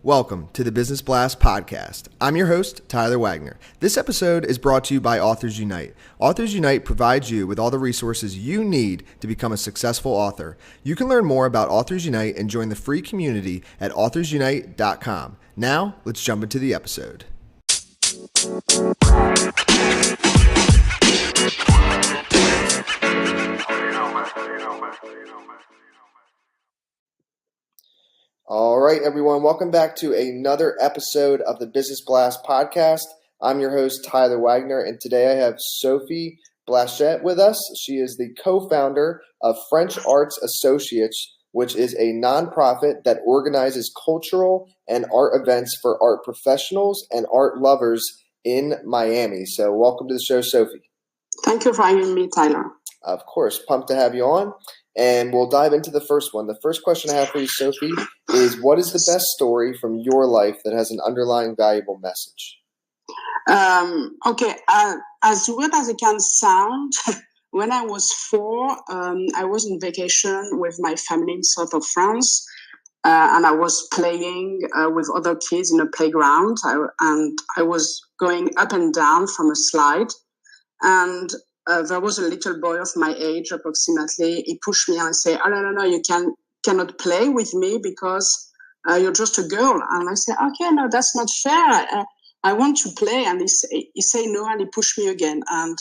Welcome to the Business Blast podcast. I'm your host, Tyler Wagner. This episode is brought to you by Authors Unite. Authors Unite provides you with all the resources you need to become a successful author. You can learn more about Authors Unite and join the free community at authorsunite.com. Now, let's jump into the episode. All right, everyone. Welcome back to another episode of the Business Blast podcast. I'm your host, Tyler Wagner, and today I have Sophie Blachet with us. She is the co-founder of French Arts Associates, which is a nonprofit that organizes cultural and art events for art professionals and art lovers in Miami. So welcome to the show, Sophie. Thank you for having me, Tyler. Of course. Pumped to have you on. And we'll dive into the first one. The first question I have for you, Sophie, is what is the best story from your life that has an underlying valuable message? Okay, as weird as it can sound, when I was 4, I was on vacation with my family in south of France, and I was playing with other kids in a playground, and I was going up and down from a slide, and there was a little boy of my age, approximately. He pushed me and said, "Oh, no, you cannot play with me because you're just a girl." And I said, "Okay, no, that's not fair. I want to play." And he said no, and he pushed me again. And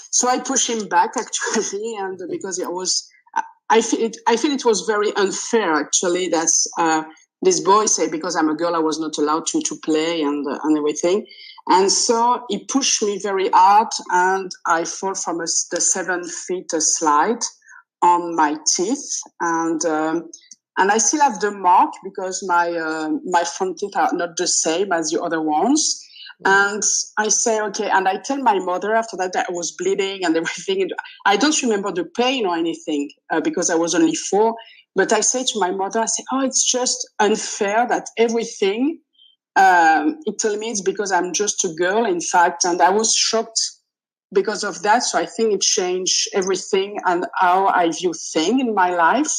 so I pushed him back, actually, and because I feel it was very unfair, actually. That's this boy said because I'm a girl, I was not allowed to play and everything. And so he pushed me very hard, and I fall from the 7 feet slide on my teeth, and I still have the mark because my front teeth are not the same as the other ones. And I say, okay, and I tell my mother after that I was bleeding and everything. I don't remember the pain or anything because I was only 4. But I say to my mother, I say, "Oh, it's just unfair that everything." He told me it's because I'm just a girl, in fact, and I was shocked because of that. So I think it changed everything and how I view things in my life.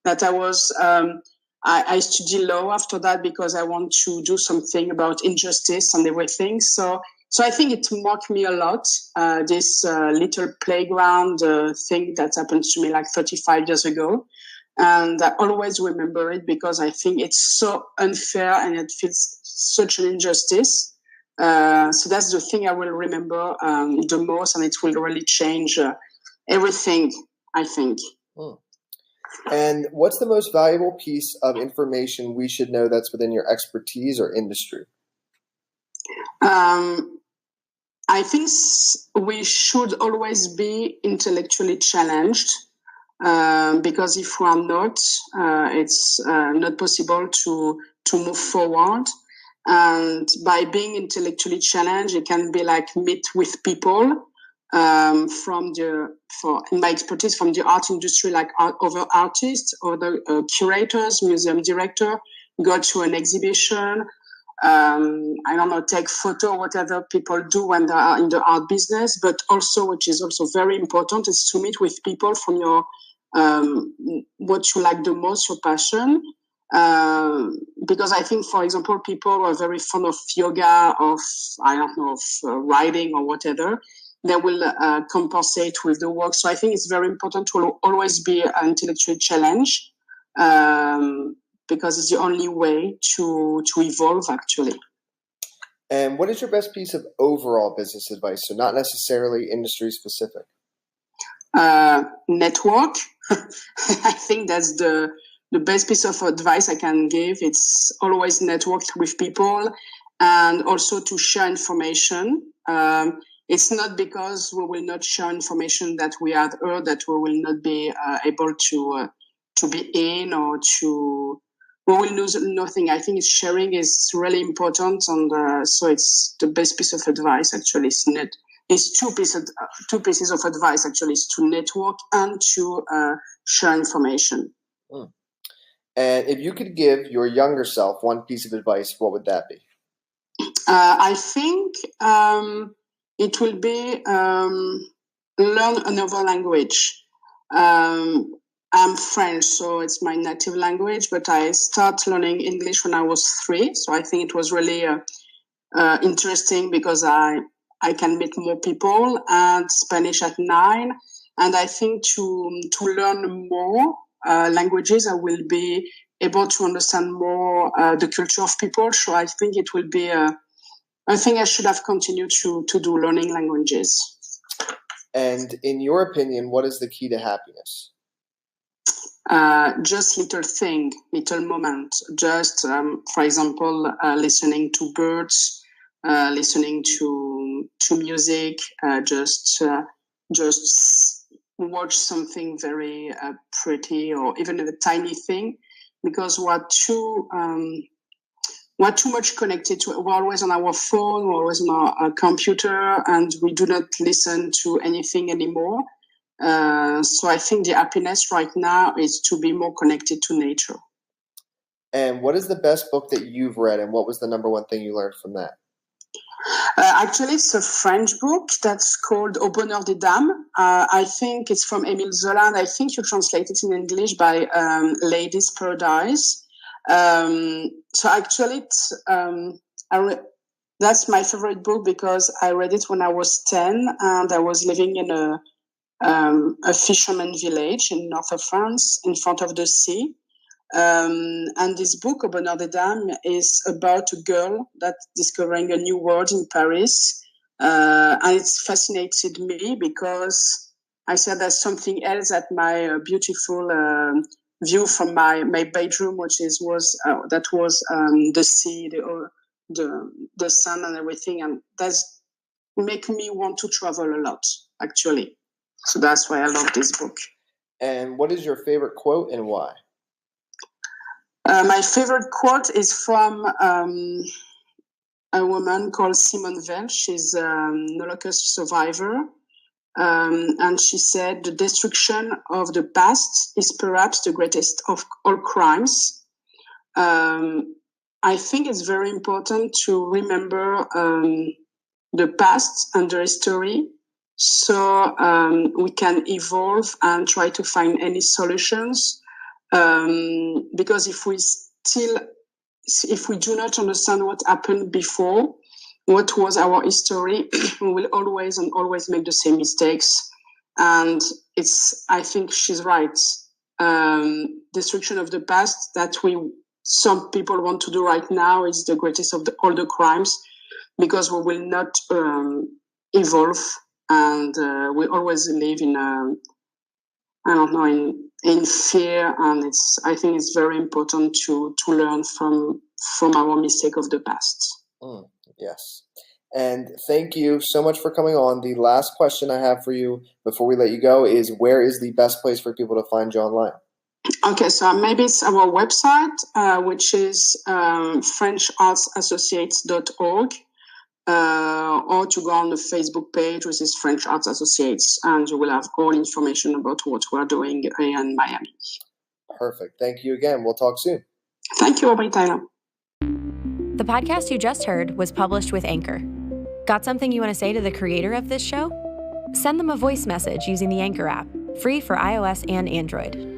That I was, I studied law after that because I want to do something about injustice and everything. So I think it marked me a lot. This little playground thing that happened to me like 35 years ago. And I always remember it because I think it's so unfair and it feels such an injustice. So that's the thing I will remember the most, and it will really change everything, I think. And what's the most valuable piece of information we should know that's within your expertise or industry? I think we should always be intellectually challenged. Because if we are not, it's not possible to move forward. And by being intellectually challenged, it can be like meet with people in my expertise, from the art industry, like other artists, other curators, museum director, go to an exhibition. I don't know, take photo, whatever people do when they are in the art business, but also, which is also very important, is to meet with people from your what you like the most, your passion. Because I think, for example, people are very fond of yoga, of writing or whatever. They will compensate with the work. So I think it's very important to always be intellectually challenged. Because it's the only way to evolve, actually. And what is your best piece of overall business advice? So not necessarily industry specific. Network. I think that's the best piece of advice I can give. It's always network with people and also to share information. It's not because we will not share information that we have heard that we will not be able to be in or to... We will lose nothing. I think sharing is really important, and so it's the best piece of advice. Actually, it's two pieces of advice. Actually, is to network and to share information. And if you could give your younger self one piece of advice, what would that be? I think it will be learn another language. I'm French, so it's my native language, but I started learning English when I was 3. So I think it was really interesting because I can meet more people, and Spanish at 9. And I think to learn more languages, I will be able to understand more the culture of people. So I think it will be I think I should have continued to do learning languages. And in your opinion, what is the key to happiness? Just little thing, little moment. Just, for example, listening to birds, listening to music, just watch something very pretty, or even a tiny thing. Because we're too much connected to. We're always on our phone, we're always on our computer, and we do not listen to anything anymore. So I think the happiness right now is to be more connected to nature. And what is the best book that you've read, and what was the number one thing you learned from that? Actually, it's a French book that's called Au Bonheur des Dames. I think it's from Émile Zola, and I think you translate it in English by Ladies' Paradise. So actually, that's my favorite book because I read it when I was 10, and I was living in a fisherman village in north of France, in front of the sea. And this book, Au Bonheur des Dames, is about a girl that's discovering a new world in Paris. And it's fascinated me because I said there's something else at my beautiful view from my bedroom, which was the sea, the sun and everything. And that's make me want to travel a lot, actually. So that's why I love this book. And what is your favorite quote and why? My favorite quote is from a woman called Simone Weil. She's an Holocaust survivor. And she said, "The destruction of the past is perhaps the greatest of all crimes." I think it's very important to remember the past and the history, so we can evolve and try to find any solutions. Because if we do not understand what happened before, what was our history, we will always make the same mistakes. And I think she's right. Destruction of the past that some people want to do right now is the greatest of all the crimes, because we will not evolve, and we always live in in fear. And I think it's very important to learn from our mistake of the past. Yes. And thank you so much for coming on. The last question I have for you before we let you go is, where is the best place for people to find you online? Okay, so maybe it's our website, which is FrenchArtsAssociates.org, or to go on the Facebook page, which is French Arts Associates, and you will have all information about what we're doing in Miami. Perfect. Thank you again. We'll talk soon. Thank you, Aubrey Tyler. The podcast you just heard was published with Anchor. Got something you want to say to the creator of this show? Send them a voice message using the Anchor app, free for iOS and Android.